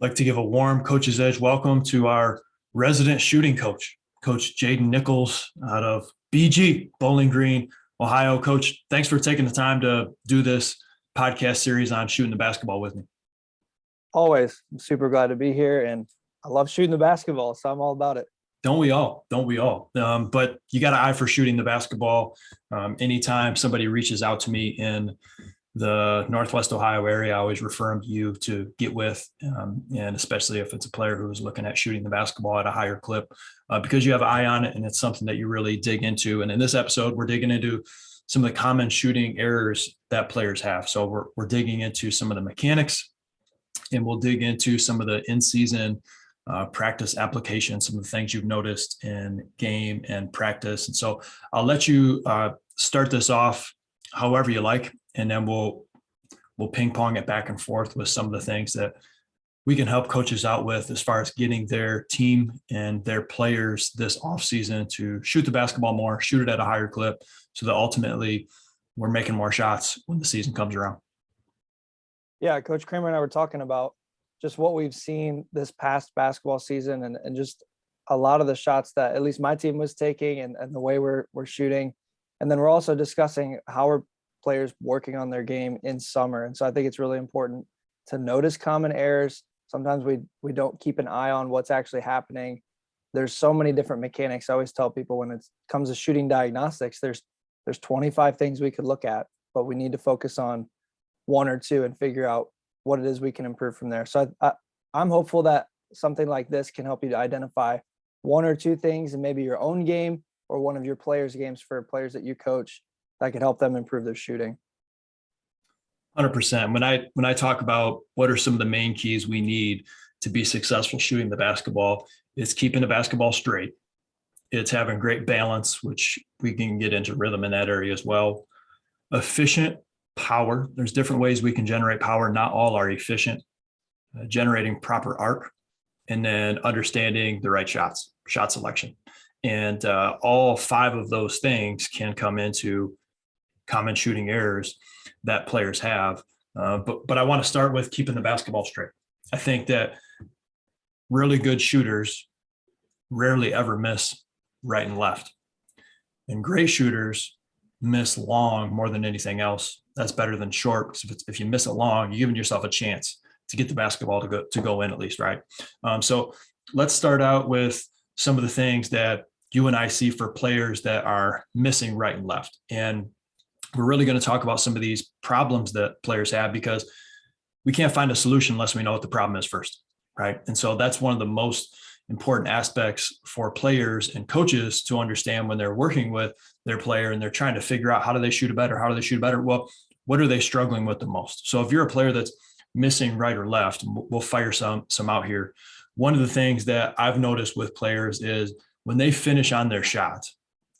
like to give a warm Coach's Edge welcome to our resident shooting coach, Coach Jaden Nichols out of BG, Bowling Green, Ohio. Coach, thanks for taking the time to do this podcast series on shooting the basketball with me. Always. I'm super glad to be here, and I love shooting the basketball, so I'm all about it. Don't we all? But you got an eye for shooting the basketball. Anytime somebody reaches out to me in the Northwest Ohio area, I always refer them to you to get with, and especially if it's a player who's looking at shooting the basketball at a higher clip, because you have an eye on it and it's something that you really dig into. And in this episode, we're digging into some of the common shooting errors that players have. So we're digging into some of the mechanics, and we'll dig into some of the in-season practice application, some of the things you've noticed in game and practice. And so I'll let you start this off however you like, and then we'll ping pong it back and forth with some of the things that we can help coaches out with as far as getting their team and their players this offseason to shoot the basketball more, shoot it at a higher clip, so that ultimately we're making more shots when the season comes around. Yeah, Coach Cramer and I were talking about just what we've seen this past basketball season, and just a lot of the shots that at least my team was taking, and the way we're shooting. And then we're also discussing how are players working on their game in summer. And so I think it's really important to notice common errors. Sometimes we don't keep an eye on what's actually happening. There's so many different mechanics. I always tell people when it comes to shooting diagnostics, there's 25 things we could look at, but we need to focus on one or two and figure out what it is we can improve from there. So I'm hopeful that something like this can help you to identify one or two things in maybe your own game or one of your players' games for players that you coach that could help them improve their shooting. 100%. When I talk about what are some of the main keys we need to be successful shooting the basketball, it's keeping the basketball straight. It's having great balance, which we can get into rhythm in that area as well. Efficient power. There's different ways we can generate power. Not all are efficient. Generating proper arc, and then understanding the right shot selection. And all five of those things can come into common shooting errors that players have. But I want to start with keeping the basketball straight. I think that really good shooters rarely ever miss right and left. And great shooters miss long more than anything else. That's better than short, because if you miss it long, you're giving yourself a chance to get the basketball to go in at least, right? So let's start out with some of the things that you and I see for players that are missing right and left. And we're really going to talk about some of these problems that players have, because we can't find a solution unless we know what the problem is first, right? And so that's one of the most important aspects for players and coaches to understand when they're working with their player and they're trying to figure out how do they shoot it better. Well, what are they struggling with the most? So if you're a player that's missing right or left, we'll fire some out here. One of the things that I've noticed with players is when they finish on their shot.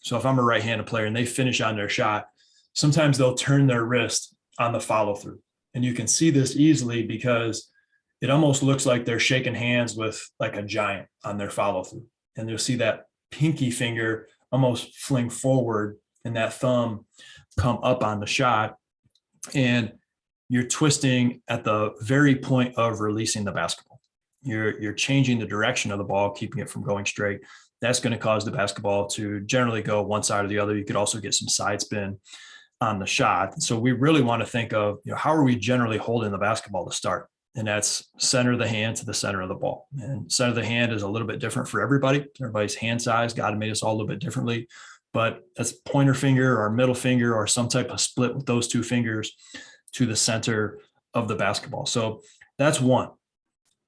So if I'm a right-handed player and they finish on their shot, sometimes they'll turn their wrist on the follow through. And you can see this easily because it almost looks like they're shaking hands with like a giant on their follow through. And you'll see that pinky finger almost fling forward and that thumb come up on the shot. And you're twisting at the very point of releasing the basketball. You're changing the direction of the ball, keeping it from going straight. That's going to cause the basketball to generally go one side or the other. You could also get some side spin on the shot. So we really want to think of, how are we generally holding the basketball to start? And that's center of the hand to the center of the ball. And center of the hand is a little bit different for everybody. Everybody's hand size, God made us all a little bit differently, but that's pointer finger or middle finger or some type of split with those two fingers to the center of the basketball. So that's one.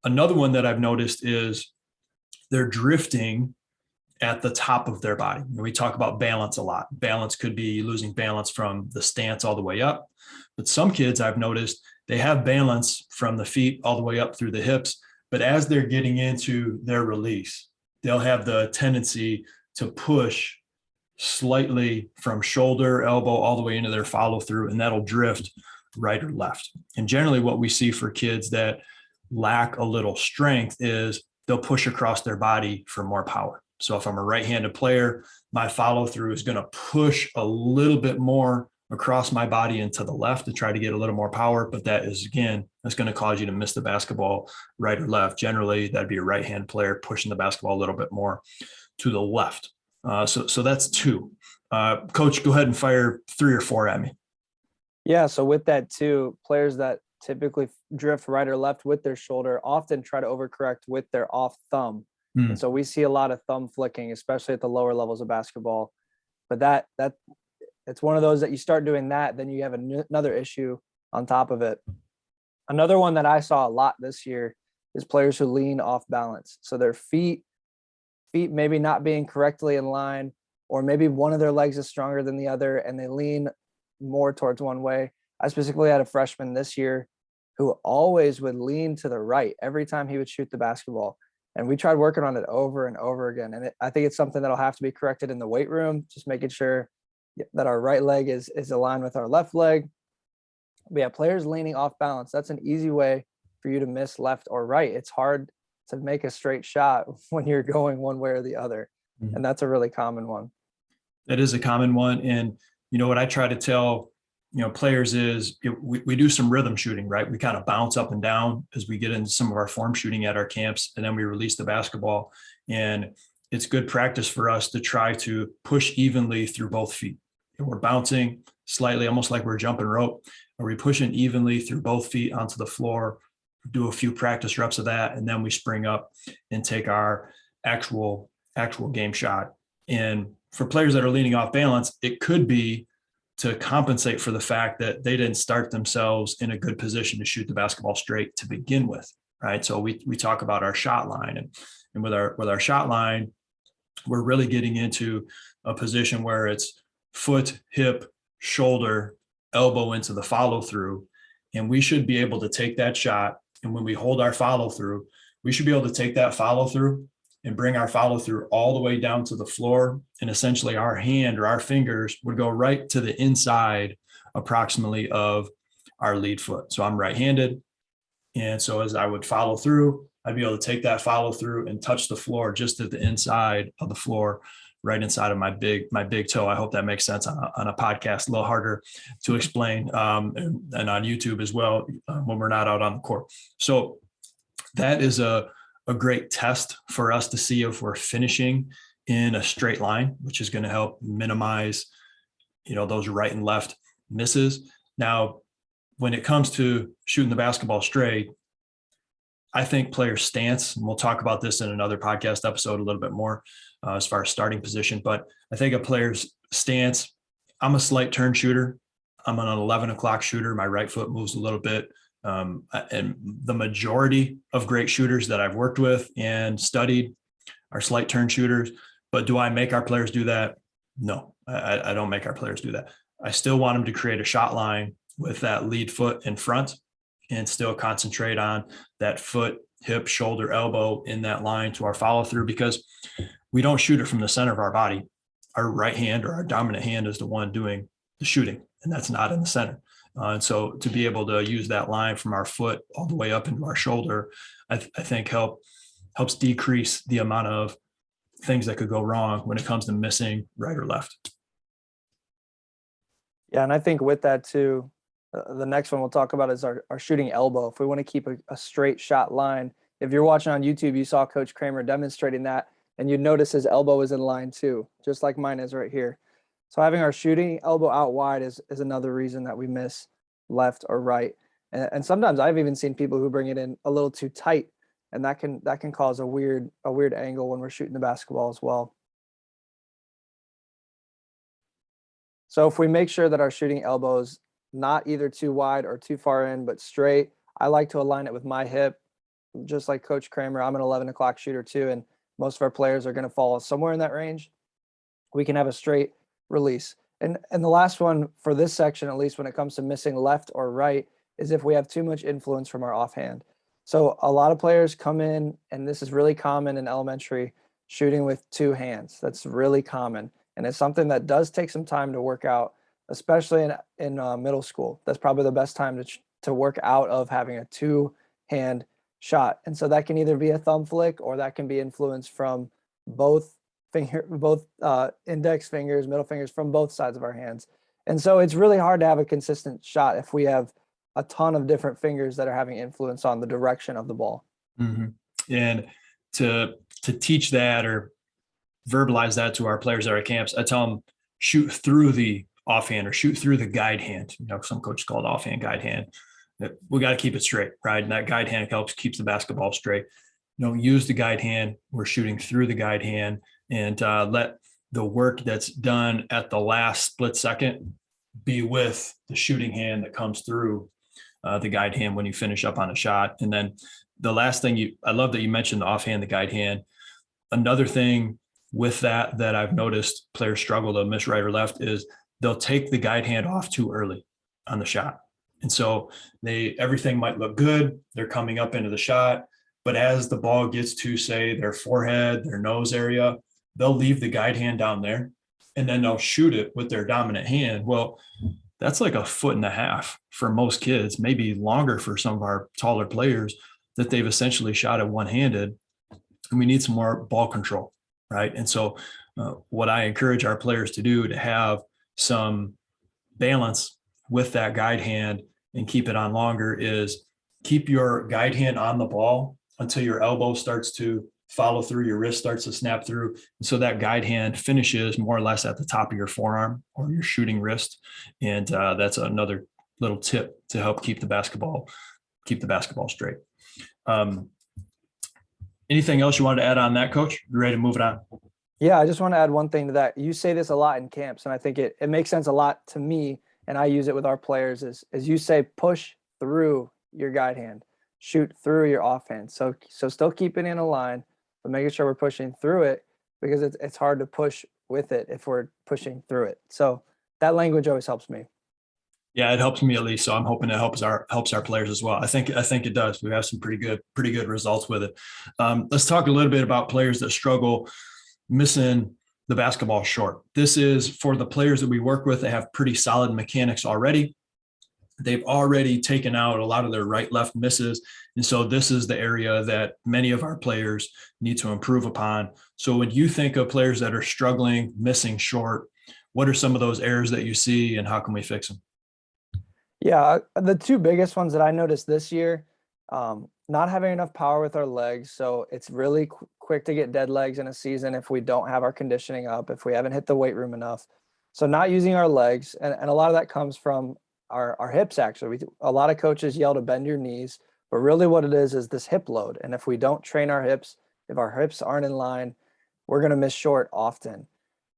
Another one that I've noticed is they're drifting at the top of their body. We talk about balance a lot. Balance could be losing balance from the stance all the way up. But some kids I've noticed, they have balance from the feet all the way up through the hips. But as they're getting into their release, they'll have the tendency to push slightly from shoulder, elbow, all the way into their follow through, and that'll drift right or left. And generally what we see for kids that lack a little strength is they'll push across their body for more power. So if I'm a right-handed player, my follow through is going to push a little bit more across my body and to the left to try to get a little more power. But that is, again, that's going to cause you to miss the basketball right or left. Generally, that'd be a right-hand player pushing the basketball a little bit more to the left. So that's two. Coach, go ahead and fire 3 or 4 at me. Yeah, so with that too, players that typically drift right or left with their shoulder often try to overcorrect with their off thumb. And so we see a lot of thumb flicking, especially at the lower levels of basketball. But that it's one of those that you start doing that, then you have another issue on top of it. Another one that I saw a lot this year is players who lean off balance. So their feet maybe not being correctly in line, or maybe one of their legs is stronger than the other and they lean more towards one way. I specifically had a freshman this year who always would lean to the right every time he would shoot the basketball. And we tried working on it over and over again. And I think it's something that'll have to be corrected in the weight room, just making sure that our right leg is aligned with our left leg. But yeah, players leaning off balance, that's an easy way for you to miss left or right. It's hard to make a straight shot when you're going one way or the other. And that's a really common one. That is a common one. And, what I try to tell, players is we do some rhythm shooting, right? We kind of bounce up and down as we get into some of our form shooting at our camps, and then we release the basketball. And it's good practice for us to try to push evenly through both feet. And we're bouncing slightly, almost like we're jumping rope. Are we pushing evenly through both feet onto the floor? Do a few practice reps of that, and then we spring up and take our actual game shot. And for players that are leaning off balance, it could be to compensate for the fact that they didn't start themselves in a good position to shoot the basketball straight to begin with, right? So we talk about our shot line, and with our shot line, we're really getting into a position where it's foot, hip, shoulder, elbow into the follow through, and we should be able to take that shot. And when we hold our follow through, we should be able to take that follow through and bring our follow through all the way down to the floor. And essentially our hand or our fingers would go right to the inside approximately of our lead foot. So I'm right-handed. And so as I would follow through, I'd be able to take that follow through and touch the floor just at the inside of the floor, right inside of my big toe. I hope that makes sense on a podcast, a little harder to explain, and on YouTube as well, when we're not out on the court. So that is a great test for us to see if we're finishing in a straight line, which is going to help minimize, those right and left misses. Now, when it comes to shooting the basketball straight, I think player stance, and we'll talk about this in another podcast episode a little bit more as far as starting position, but I think a player's stance, I'm a slight turn shooter. I'm an 11 o'clock shooter. My right foot moves a little bit. And the majority of great shooters that I've worked with and studied are slight turn shooters. But do I make our players do that? No, I don't make our players do that. I still want them to create a shot line with that lead foot in front and still concentrate on that foot, hip, shoulder, elbow in that line to our follow through, because we don't shoot it from the center of our body. Our right hand or our dominant hand is the one doing the shooting, and that's not in the center. And so to be able to use that line from our foot all the way up into our shoulder, I think helps decrease the amount of things that could go wrong when it comes to missing right or left. Yeah, and I think with that too, the next one we'll talk about is our shooting elbow. If we want to keep a straight shot line, if you're watching on YouTube, you saw Coach Cramer demonstrating that, and you'd notice his elbow is in line too, just like mine is right here. So having our shooting elbow out wide is another reason that we miss left or right. And sometimes I've even seen people who bring it in a little too tight, and that can cause a weird angle when we're shooting the basketball as well. So if we make sure that our shooting elbow is not either too wide or too far in, but straight, I like to align it with my hip, just like Coach Cramer. I'm an 11 o'clock shooter too, and most of our players are going to fall somewhere in that range. We can have a straight release. And the last one for this section, at least when it comes to missing left or right, is if we have too much influence from our offhand. So a lot of players come in, and this is really common in elementary, shooting with two hands. That's really common. And it's something that does take some time to work out, especially in middle school. That's probably the best time to work out of having a two-hand shot. And so that can either be a thumb flick, or that can be influenced from both index fingers, middle fingers, from both sides of our hands. And so it's really hard to have a consistent shot if we have a ton of different fingers that are having influence on the direction of the ball. Mhm. And to teach that or verbalize that to our players at our camps, I tell them shoot through the offhand or shoot through the guide hand. Some coaches call it offhand, guide hand. We got to keep it straight, right? And that guide hand helps keeps the basketball straight. Use the guide hand. We're shooting through the guide hand, and let the work that's done at the last split second be with the shooting hand that comes through the guide hand when you finish up on a shot. And then the last thing I love that you mentioned the offhand, the guide hand. Another thing with that I've noticed players struggle to miss right or left is they'll take the guide hand off too early on the shot. And so everything might look good. They're coming up into the shot, but as the ball gets to, say, their forehead, their nose area, they'll leave the guide hand down there and then they'll shoot it with their dominant hand. Well, that's like 1.5 feet for most kids, maybe longer for some of our taller players that they've essentially shot it one-handed. And we need some more ball control, right? And so what I encourage our players to do to have some balance with that guide hand and keep it on longer is keep your guide hand on the ball until your elbow starts to follow through, your wrist starts to snap through. And so that guide hand finishes more or less at the top of your forearm or your shooting wrist. And that's another little tip to help keep the basketball straight. Anything else you wanted to add on that, Coach? You ready to move it on? Yeah, I just want to add one thing to that. You say this a lot in camps, and I think it makes sense a lot to me, and I use it with our players, is you say push through your guide hand, shoot through your offhand. So still keeping in a line, but making sure we're pushing through it, because it's hard to push with it if we're pushing through it. So that language always helps me. Yeah, it helps me at least. So I'm hoping it helps our players as well. I think it does. We have some pretty good results with it. Let's talk a little bit about players that struggle missing the basketball short. This is for the players that we work with. They have pretty solid mechanics already. They've already taken out a lot of their right-left misses. And so this is the area that many of our players need to improve upon. So when you think of players that are struggling, missing short, what are some of those errors that you see and how can we fix them? Yeah, the two biggest ones that I noticed this year, not having enough power with our legs. So it's really quick to get dead legs in a season if we don't have our conditioning up, if we haven't hit the weight room enough. So not using our legs. And a lot of that comes from our hips, actually. A lot of coaches yell to bend your knees, but really what it is this hip load. And if we don't train our hips, if our hips aren't in line, we're going to miss short often.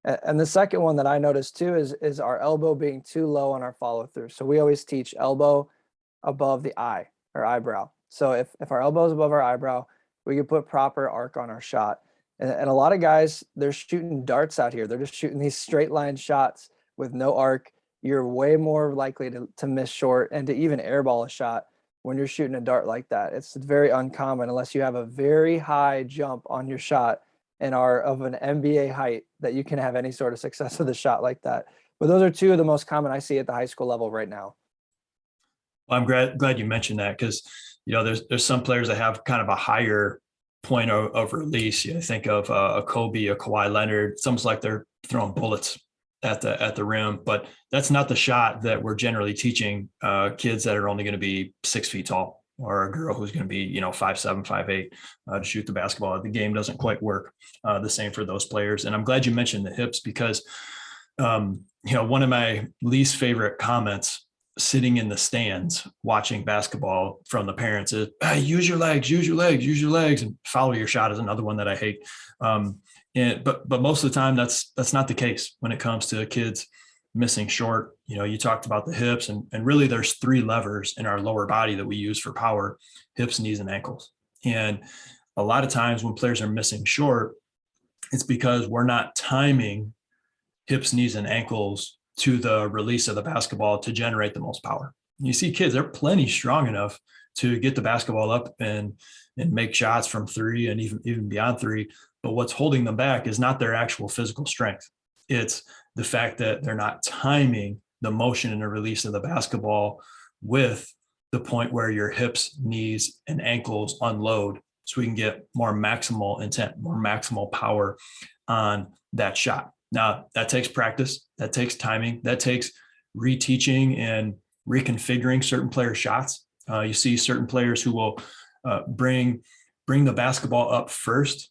And the second one that I noticed too is our elbow being too low on our follow through. So we always teach elbow above the eye or eyebrow. So if our elbow is above our eyebrow, we can put proper arc on our shot. And a lot of guys, they're shooting darts out here. They're just shooting these straight line shots with no arc. You're way more likely to miss short and to even airball a shot when you're shooting a dart like that. It's very uncommon unless you have a very high jump on your shot and are of an NBA height that you can have any sort of success with a shot like that. But those are two of the most common I see at the high school level right now. Well, I'm glad you mentioned that because, there's some players that have kind of a higher point of release. Think of a Kobe, a Kawhi Leonard. It's almost like they're throwing bullets at the rim, but that's not the shot that we're generally teaching kids that are only going to be 6 feet tall, or a girl who's going to be, 5'7", 5'8", to shoot the basketball. The game doesn't quite work the same for those players. And I'm glad you mentioned the hips because, one of my least favorite comments sitting in the stands watching basketball from the parents is, hey, use your legs, and follow your shot is another one that I hate. But most of the time that's not the case when it comes to kids missing short. You talked about the hips and really there's 3 levers in our lower body that we use for power: hips, knees, and ankles. And a lot of times when players are missing short, it's because we're not timing hips, knees, and ankles to the release of the basketball to generate the most power. You see kids, they're plenty strong enough to get the basketball up and make shots from 3 and even beyond 3. But what's holding them back is not their actual physical strength. It's the fact that they're not timing the motion and the release of the basketball with the point where your hips, knees, and ankles unload so we can get more maximal intent, more maximal power on that shot. Now, that takes practice, that takes timing, that takes reteaching and reconfiguring certain player shots. You see certain players who will bring the basketball up first,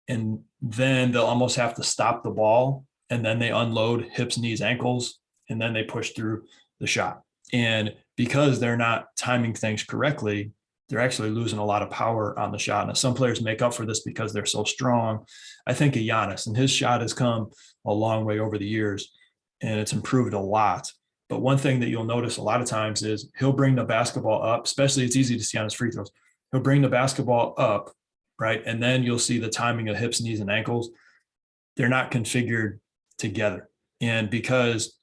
and then they'll almost have to stop the ball, and then they unload hips, knees, ankles, and then they push through the shot. And because they're not timing things correctly, they're actually losing a lot of power on the shot. Now, some players make up for this because they're so strong. I think of Giannis, and his shot has come a long way over the years, and it's improved a lot. But one thing that you'll notice a lot of times is he'll bring the basketball up, especially it's easy to see on his free throws. He'll bring the basketball up, right? And then you'll see the timing of hips, knees, and ankles. They're not configured together. And because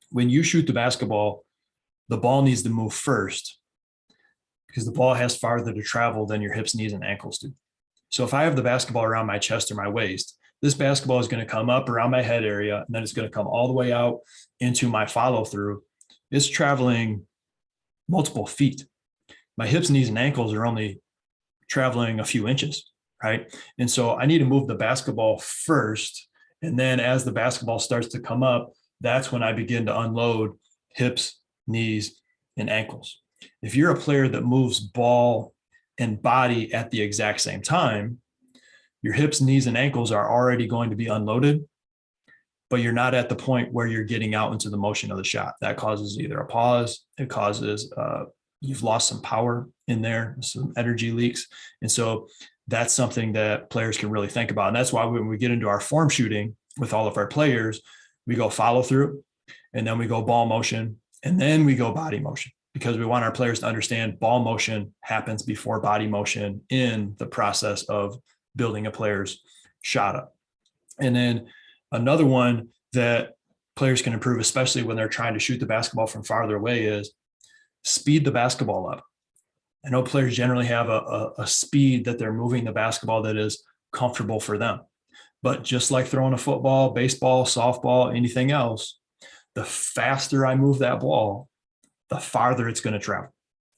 when you shoot the basketball, the ball needs to move first because the ball has farther to travel than your hips, knees, and ankles do. So if I have the basketball around my chest or my waist, this basketball is going to come up around my head area, and then it's going to come all the way out into my follow through. It's traveling multiple feet. My hips, knees, and ankles are only traveling a few inches, right? And so I need to move the basketball first. And then as the basketball starts to come up, that's when I begin to unload hips, knees, and ankles. If you're a player that moves ball and body at the exact same time, your hips, knees, and ankles are already going to be unloaded, but you're not at the point where you're getting out into the motion of the shot. That causes either a pause, it causes you've lost some power in there, some energy leaks. And so that's something that players can really think about. And that's why when we get into our form shooting with all of our players, we go follow through, and then we go ball motion, and then we go body motion, because we want our players to understand ball motion happens before body motion in the process of building a player's shot up. And then another one that players can improve, especially when they're trying to shoot the basketball from farther away, is speed the basketball up. I know players generally have a speed that they're moving the basketball that is comfortable for them. But just like throwing a football, baseball, softball, anything else, the faster I move that ball, the farther it's going to travel.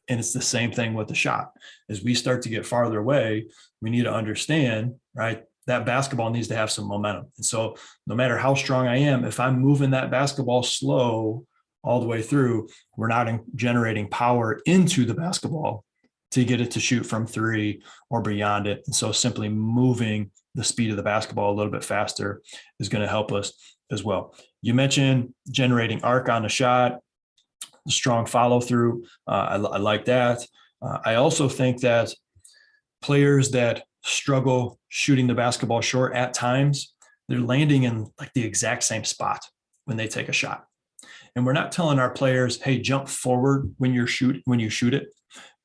And it's the same thing with the shot. As we start to get farther away, we need to understand, right, that basketball needs to have some momentum. And so no matter how strong I am, if I'm moving that basketball slow all the way through, we're not generating power into the basketball to get it to shoot from three or beyond it. And so simply moving the speed of the basketball a little bit faster is going to help us as well. You mentioned generating arc on a shot, strong follow through. I like that. I also think that players that struggle shooting the basketball short at times, they're landing in like the exact same spot when they take a shot. And we're not telling our players, hey, jump forward when you shoot it.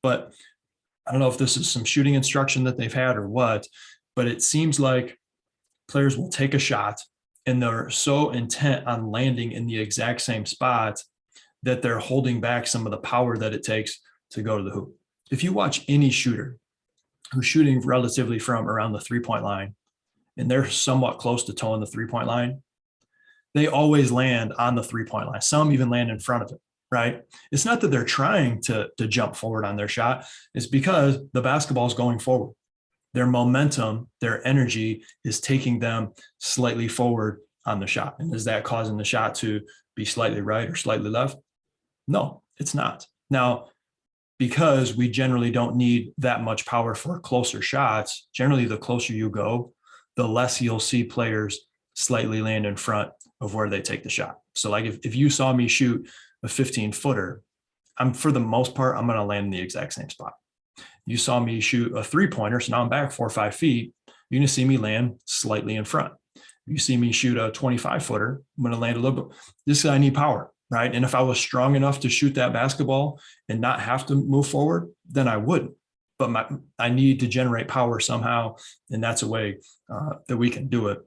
But I don't know if this is some shooting instruction that they've had or what, but it seems like players will take a shot and they're so intent on landing in the exact same spot that they're holding back some of the power that it takes to go to the hoop. If you watch any shooter who's shooting relatively from around the 3-point line and they're somewhat close to toeing the 3-point line, they always land on the 3-point line. Some even land in front of it, right? It's not that they're trying to jump forward on their shot. It's because the basketball is going forward. Their momentum, their energy is taking them slightly forward on the shot. And is that causing the shot to be slightly right or slightly left? No, it's not. Now, because we generally don't need that much power for closer shots, generally the closer you go, the less you'll see players slightly land in front of where they take the shot. So like if you saw me shoot a 15-footer, for the most part, I'm going to land in the exact same spot. You saw me shoot a 3-pointer, so now I'm back 4 or 5 feet, you're going to see me land slightly in front. You see me shoot a 25-footer, I'm going to land a little bit. This is I need power, right? And if I was strong enough to shoot that basketball and not have to move forward, then I wouldn't. But I need to generate power somehow, and that's a way that we can do it.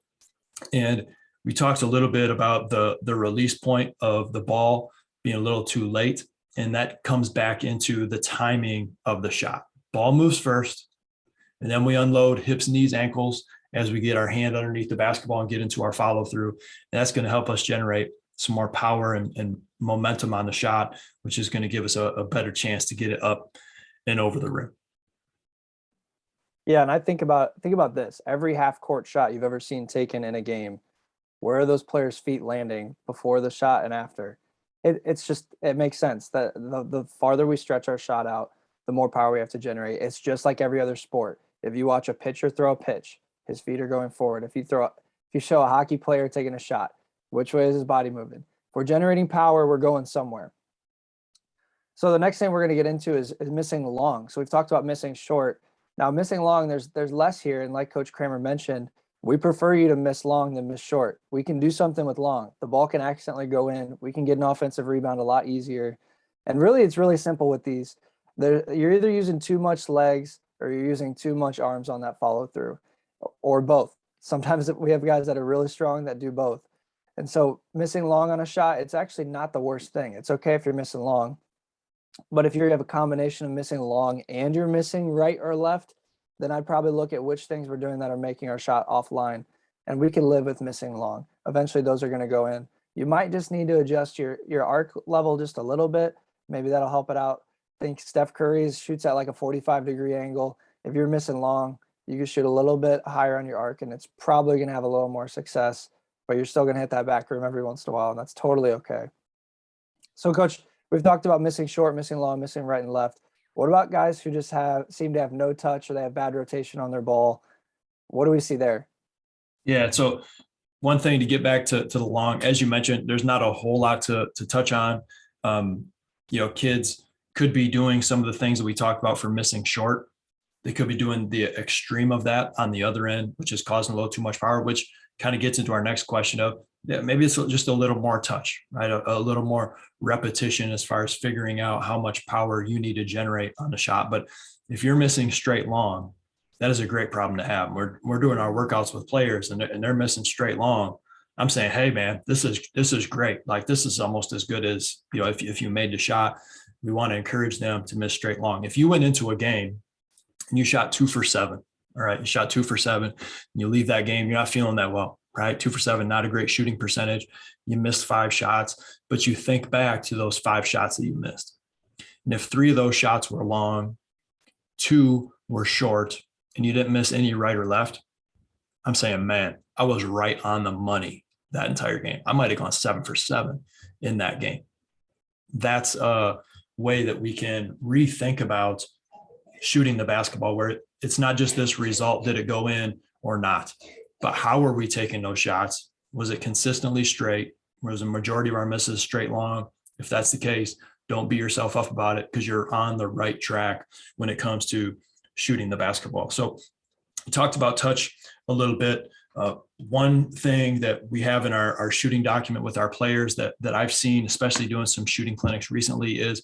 And we talked a little bit about the release point of the ball being a little too late, and that comes back into the timing of the shot. Ball moves first, and then we unload hips, knees, ankles as we get our hand underneath the basketball and get into our follow through. And that's going to help us generate some more power and momentum on the shot, which is going to give us a better chance to get it up and over the rim. Yeah, and I think about this. Every half court shot you've ever seen taken in a game, where are those players' feet landing before the shot and after? It makes sense that the farther we stretch our shot out, the more power we have to generate. It's just like every other sport. If you watch a pitcher throw a pitch, his feet are going forward. If you show a hockey player taking a shot, which way is his body moving? If we're generating power, we're going somewhere. So the next thing we're going to get into is missing long. So we've talked about missing short. Now missing long, there's less here, and like Coach Cramer mentioned, we prefer you to miss long than miss short. We can do something with long. The ball can accidentally go in. We can get an offensive rebound a lot easier. And really, it's really simple with these. You're either using too much legs or you're using too much arms on that follow through, or both. Sometimes we have guys that are really strong that do both. And so missing long on a shot, it's actually not the worst thing. It's okay if you're missing long. But if you have a combination of missing long and you're missing right or left, then I'd probably look at which things we're doing that are making our shot offline. And we can live with missing long. Eventually, those are going to go in. You might just need to adjust your arc level just a little bit. Maybe that'll help it out. I think Steph Curry shoots at like a 45-degree angle. If you're missing long, you can shoot a little bit higher on your arc, and it's probably going to have a little more success. But you're still going to hit that back rim every once in a while, and that's totally okay. So, Coach, we've talked about missing short, missing long, missing right and left. What about guys who just seem to have no touch, or they have bad rotation on their ball? What do we see there? Yeah. So one thing to get back to the long, as you mentioned, there's not a whole lot to touch on. Kids could be doing some of the things that we talked about for missing short. They could be doing the extreme of that on the other end, which is causing a little too much power, which kind of gets into our next question of, yeah, maybe it's just a little more touch, right? A little more repetition as far as figuring out how much power you need to generate on the shot. But if you're missing straight long, that is a great problem to have. We're doing our workouts with players and they're missing straight long. I'm saying, hey man, this is great. Like this is almost as good as, if you made the shot. We want to encourage them to miss straight long. If you went into a game and you shot 2 for 7, all right, you shot 2 for 7, and you leave that game, you're not feeling that well, right? 2 for 7, not a great shooting percentage. You missed 5 shots, but you think back to those 5 shots that you missed. And if 3 of those shots were long, 2 were short, and you didn't miss any right or left, I'm saying, man, I was right on the money that entire game. I might have gone 7 for 7 in that game. That's a way that we can rethink about shooting the basketball, where it's not just this result, did it go in or not, but how are we taking those shots? Was it consistently straight? Was the majority of our misses straight long? If that's the case, don't beat yourself up about it, because you're on the right track when it comes to shooting the basketball. So we talked about touch a little bit. One thing that we have in our shooting document with our players that I've seen, especially doing some shooting clinics recently, is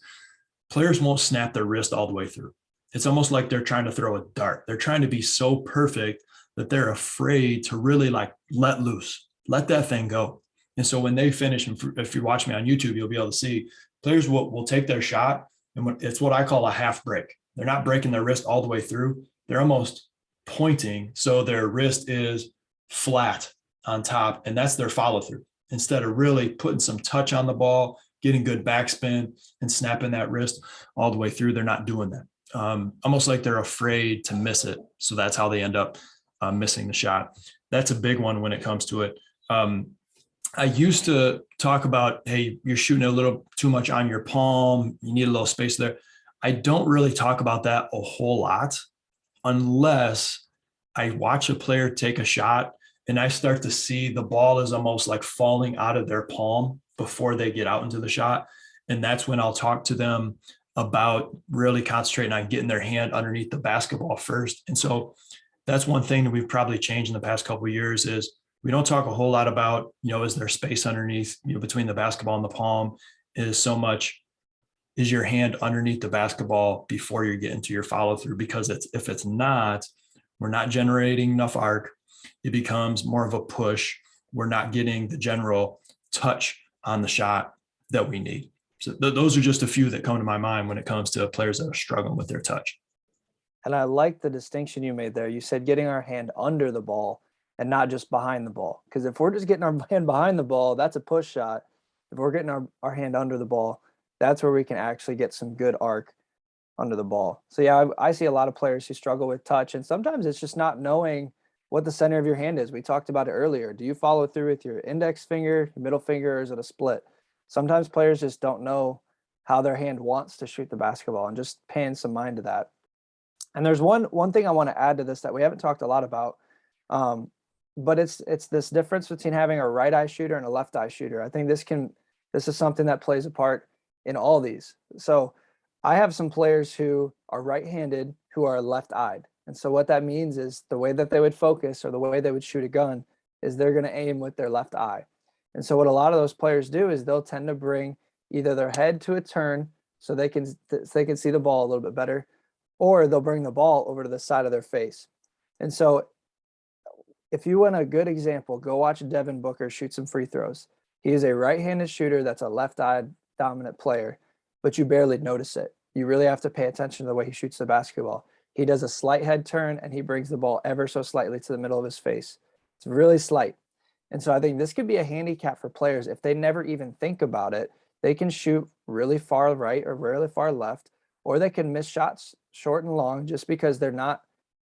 players won't snap their wrist all the way through. It's almost like they're trying to throw a dart. They're trying to be so perfect that they're afraid to really like let loose, let that thing go. And so when they finish, and if you watch me on YouTube, you'll be able to see players will take their shot, and it's what I call a half break. They're not breaking their wrist all the way through. They're almost pointing so their wrist is flat on top, and that's their follow through. Instead of really putting some touch on the ball, getting good backspin and snapping that wrist all the way through, they're not doing that. Almost like they're afraid to miss it. So that's how they end up missing the shot. That's a big one when it comes to it. I used to talk about, hey, you're shooting a little too much on your palm. You need a little space there. I don't really talk about that a whole lot unless I watch a player take a shot and I start to see the ball is almost like falling out of their palm before they get out into the shot. And that's when I'll talk to them about really concentrating on getting their hand underneath the basketball first. And so that's one thing that we've probably changed in the past couple of years is we don't talk a whole lot about, is there space underneath, between the basketball and the palm, is so much, is your hand underneath the basketball before you get into your follow through? Because if it's not, we're not generating enough arc. It becomes more of a push. We're not getting the general touch on the shot that we need. So those are just a few that come to my mind when it comes to players that are struggling with their touch. And I like the distinction you made there. You said getting our hand under the ball and not just behind the ball. Because if we're just getting our hand behind the ball, that's a push shot. If we're getting our hand under the ball, that's where we can actually get some good arc under the ball. So yeah, I see a lot of players who struggle with touch, and sometimes it's just not knowing what the center of your hand is. We talked about it earlier. Do you follow through with your index finger, your middle finger, or is it a split? sometimes players just don't know how their hand wants to shoot the basketball, and just paying some mind to that. And there's one thing I want to add to this that we haven't talked a lot about, but it's this difference between having a right eye shooter and a left eye shooter. I think this is something that plays a part in all these. So I have some players who are right-handed who are left-eyed. And so what that means is the way that they would focus or the way they would shoot a gun is they're going to aim with their left eye. And so what a lot of those players do is they'll tend to bring either their head to a turn so they can see the ball a little bit better, or they'll bring the ball over to the side of their face. And so if you want a good example, go watch Devin Booker shoot some free throws. He is a right-handed shooter that's a left-eyed dominant player, but you barely notice it. You really have to pay attention to the way he shoots the basketball. He does a slight head turn and he brings the ball ever so slightly to the middle of his face. It's really slight. And so I think this could be a handicap for players. If they never even think about it, they can shoot really far right or really far left, or they can miss shots short and long just because they're not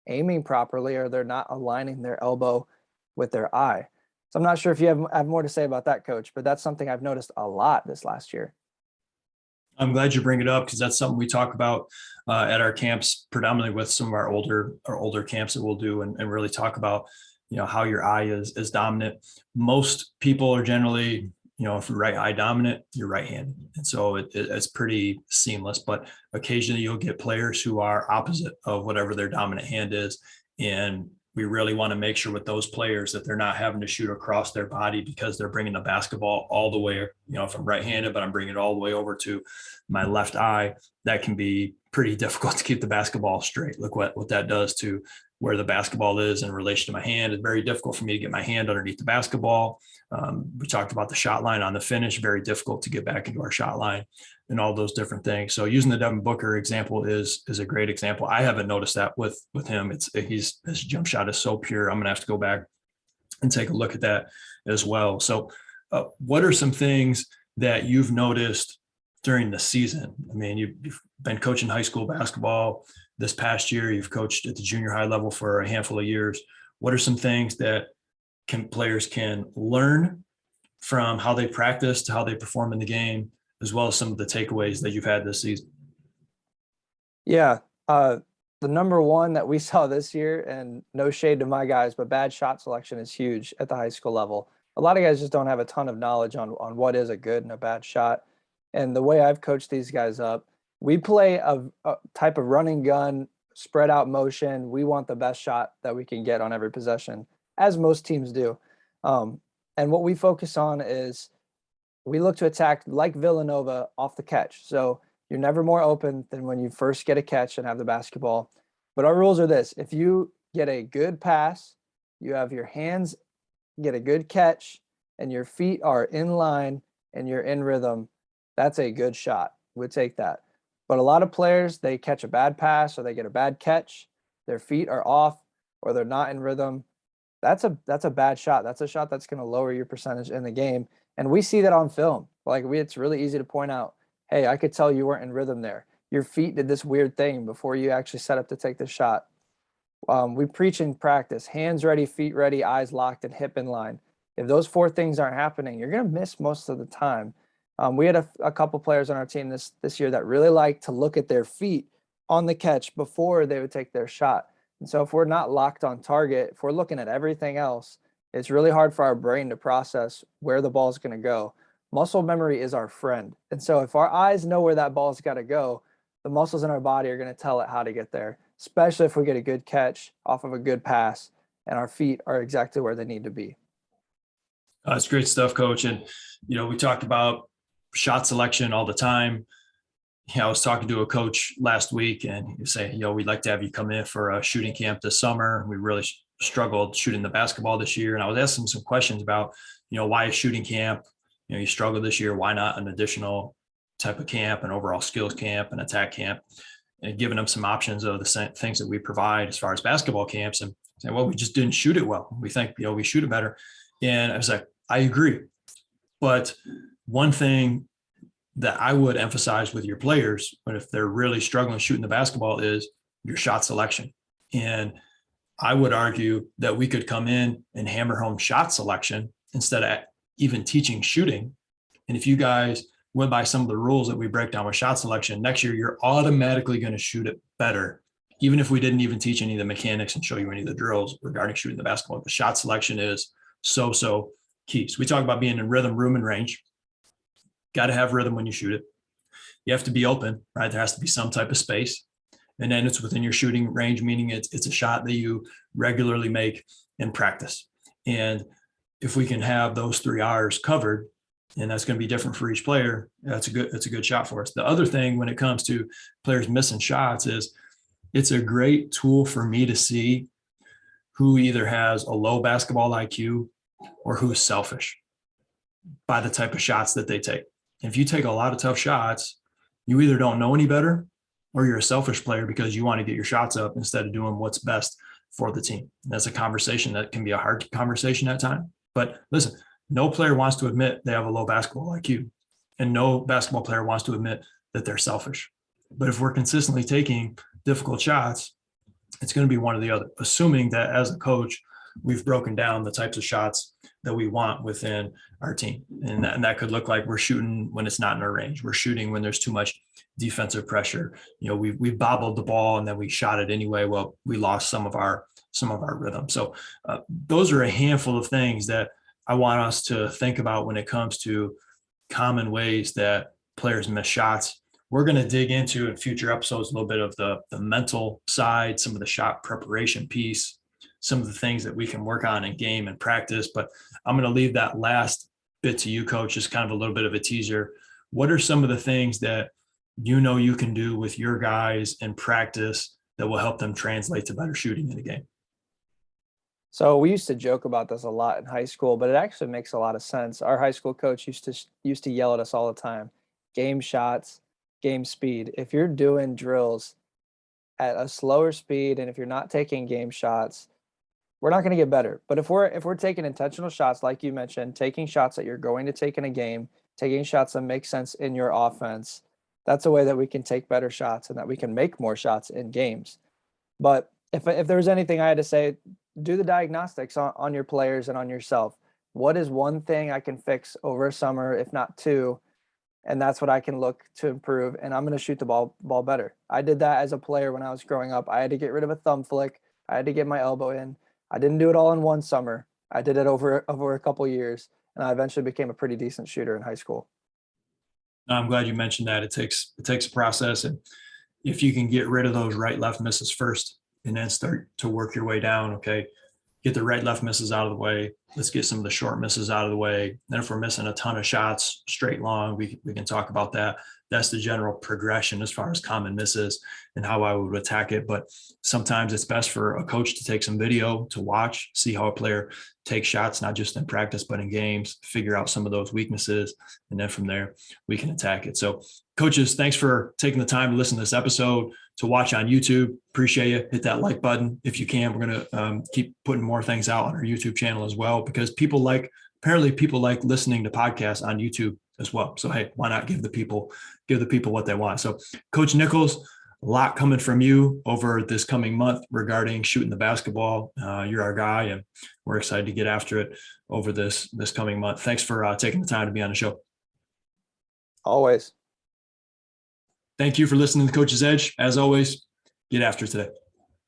aiming properly or they're not aligning their elbow with their eye. So I'm not sure if you have more to say about that, Coach, but that's something I've noticed a lot this last year. I'm glad you bring it up because that's something we talk about at our camps, predominantly with some of our older camps that we'll do, and really talk about, how your eye is dominant. Most people are generally, if you're right eye dominant, you're right-handed. And so it's pretty seamless, but occasionally you'll get players who are opposite of whatever their dominant hand is. And we really want to make sure with those players that they're not having to shoot across their body because they're bringing the basketball all the way, if I'm right-handed, but I'm bringing it all the way over to my left eye. That can be pretty difficult to keep the basketball straight. Look what that does to where the basketball is in relation to my hand. It's very difficult for me to get my hand underneath the basketball. We talked about the shot line on the finish, very difficult to get back into our shot line and all those different things. So using the Devin Booker example is a great example. I haven't noticed that with him. His jump shot is so pure. I'm going to have to go back and take a look at that as well. So what are some things that you've noticed during the season? I mean, you've been coaching high school basketball this past year. You've coached at the junior high level for a handful of years. What are some things that players can learn from how they practice to how they perform in the game, as well as some of the takeaways that you've had this season? Yeah. The number one that we saw this year, and no shade to my guys, but bad shot selection is huge at the high school level. A lot of guys just don't have a ton of knowledge on what is a good and a bad shot. And the way I've coached these guys up, we play a type of running gun, spread out motion. We want the best shot that we can get on every possession, as most teams do. And what we focus on is we look to attack like Villanova off the catch. So you're never more open than when you first get a catch and have the basketball. But our rules are this: if you get a good pass, you have your hands get a good catch, and your feet are in line and you're in rhythm, that's a good shot. We'd take that. But a lot of players, they catch a bad pass or they get a bad catch, their feet are off or they're not in rhythm. That's a bad shot. That's a shot that's going to lower your percentage in the game. And we see that on film. It's really easy to point out, hey, I could tell you weren't in rhythm there. Your feet did this weird thing before you actually set up to take the shot. We preach in practice: hands ready, feet ready, eyes locked, and hip in line. If those four things aren't happening, you're going to miss most of the time. We had a couple players on our team this year that really like to look at their feet on the catch before they would take their shot. And so if we're not locked on target, if we're looking at everything else, it's really hard for our brain to process where the ball is going to go. Muscle memory is our friend. And so if our eyes know where that ball's got to go, the muscles in our body are going to tell it how to get there, especially if we get a good catch off of a good pass and our feet are exactly where they need to be. It's great stuff, Coach. And, we talked about shot selection all the time. I was talking to a coach last week and he was saying, we'd like to have you come in for a shooting camp this summer. We really struggled shooting the basketball this year. And I was asking some questions about, why a shooting camp? You struggled this year. Why not an additional type of camp, an overall skills camp, an attack camp? And giving them some options of the things that we provide as far as basketball camps, and saying, well, we just didn't shoot it well. We think, we shoot it better. And I was like, I agree. But one thing that I would emphasize with your players, but if they're really struggling shooting the basketball, is your shot selection. And I would argue that we could come in and hammer home shot selection instead of even teaching shooting And if you guys went by some of the rules that we break down with shot selection, next year, you're automatically going to shoot it better. Even if we didn't even teach any of the mechanics and show you any of the drills regarding shooting the basketball, the shot selection is so key. So we talk about being in rhythm, room, and range. Got to have rhythm when you shoot it. You have to be open, right? There has to be some type of space. And then it's within your shooting range, meaning it's a shot that you regularly make in practice. And if we can have those 3 R's covered, and that's going to be different for each player, that's a good shot for us. The other thing when it comes to players missing shots is it's a great tool for me to see who either has a low basketball IQ or who's selfish by the type of shots that they take. If you take a lot of tough shots, you either don't know any better or you're a selfish player because you want to get your shots up instead of doing what's best for the team. And that's a conversation that can be a hard conversation at times. But listen, no player wants to admit they have a low basketball IQ, and no basketball player wants to admit that they're selfish. But if we're consistently taking difficult shots, it's going to be one or the other, assuming that as a coach, we've broken down the types of shots that we want within our team. And that could look like we're shooting when it's not in our range. We're shooting when there's too much defensive pressure. We bobbled the ball and then we shot it anyway. Well, we lost some of our rhythm. So those are a handful of things that I want us to think about when it comes to common ways that players miss shots. We're going to dig into in future episodes a little bit of the mental side, some of the shot preparation piece, some of the things that we can work on in game and practice. But I'm going to leave that last bit to you, Coach, just kind of a little bit of a teaser. What are some of the things that you can do with your guys in practice that will help them translate to better shooting in the game? So we used to joke about this a lot in high school, but it actually makes a lot of sense. Our high school coach used to yell at us all the time: game shots, game speed. If you're doing drills at a slower speed and if you're not taking game shots, we're not going to get better. But if we're taking intentional shots, like you mentioned, taking shots that you're going to take in a game, taking shots that make sense in your offense, that's a way that we can take better shots and that we can make more shots in games. But if there was anything I had to say, do the diagnostics on your players and on yourself. What is one thing I can fix over a summer, if not two? And that's what I can look to improve. And I'm going to shoot the ball better. I did that as a player when I was growing up. I had to get rid of a thumb flick. I had to get my elbow in. I didn't do it all in one summer. I did it over a couple years, and I eventually became a pretty decent shooter in high school. I'm glad you mentioned that. It takes a process, and if you can get rid of those right-left misses first, and then start to work your way down. Okay, get the right-left misses out of the way. Let's get some of the short misses out of the way. Then if we're missing a ton of shots straight long, we can talk about that. That's the general progression as far as common misses and how I would attack it. But sometimes it's best for a coach to take some video to watch, see how a player takes shots, not just in practice, but in games, figure out some of those weaknesses. And then from there, we can attack it. So coaches, thanks for taking the time to listen to this episode, to watch on YouTube. Appreciate you. Hit that like button if you can. We're going to keep putting more things out on our YouTube channel as well, because apparently people like listening to podcasts on YouTube as well. So, hey, why not give the people what they want? So Coach Nichols, a lot coming from you over this coming month regarding shooting the basketball. You're our guy, and we're excited to get after it over this coming month. Thanks for taking the time to be on the show. Always. Thank you for listening to Coach's Edge. As always, get after it today.